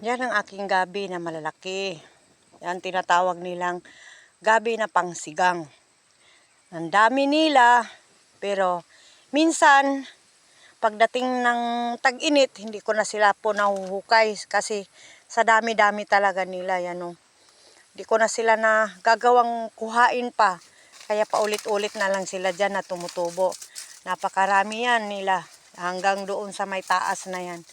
Yan ang aking gabi na malalaki. Yan tinatawag nilang gabi na pangsigang. Ang dami nila, pero minsan pagdating ng tag-init, hindi ko na sila po nahuhukay kasi sa dami-dami talaga nila yan. Oh. Hindi ko na sila na gagawang kuhain pa. Kaya paulit-ulit na lang sila dyan na tumutubo. Napakarami yan nila. Hanggang doon sa may taas na yan.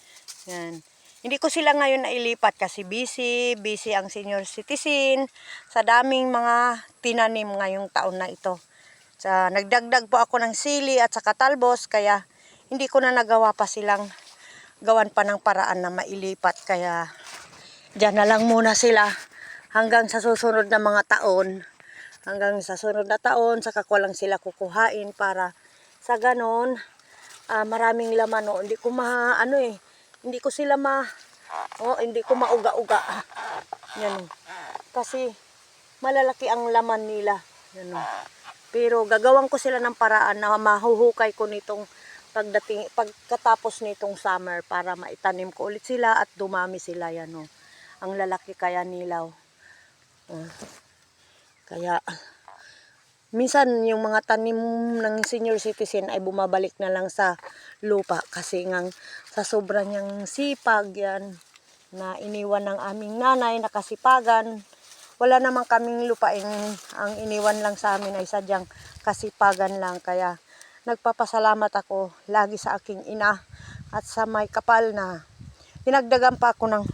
Yan. Hindi ko sila ngayon nailipat kasi busy ang senior citizen sa daming mga tinanim ngayong taon na ito. Nagdagdag po ako ng sili at saka talbos kaya hindi ko na nagawa pa silang gawan pa ng paraan na mailipat. Kaya dyan na lang muna sila hanggang sa susunod na mga taon. Hanggang sa sunod na taon, saka ko lang sila kukuhain para sa ganon maraming laman. No? Hindi ko hindi ko sila hindi ko mauga-uga. Yan. Kasi malalaki ang laman nila. Yan. Pero gagawin ko sila ng paraan na mahuhukay ko nitong pagkatapos nitong summer para maitanim ko ulit sila at dumami sila. Yan. Ang lalaki kaya nilaw. Kaya minsan yung mga tanim ng senior citizen ay bumabalik na lang sa lupa kasi sa sobra niyang sipag yan na iniwan ng aming nanay na kasipagan. Wala naman kaming lupain, ang iniwan lang sa amin ay sadyang kasipagan lang. Kaya nagpapasalamat ako lagi sa aking ina at sa may kapal na dinagdagan pa ako ng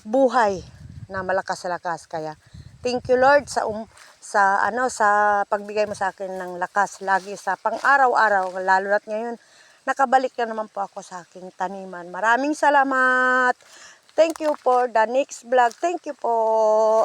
buhay na malakas-lakas. Kaya thank you Lord sa pagbigay mo sa akin ng lakas lagi sa pang-araw-araw, lalo na't ngayon nakabalik na naman po ako sa aking taniman. Maraming salamat. Thank you for the next vlog. Thank you po.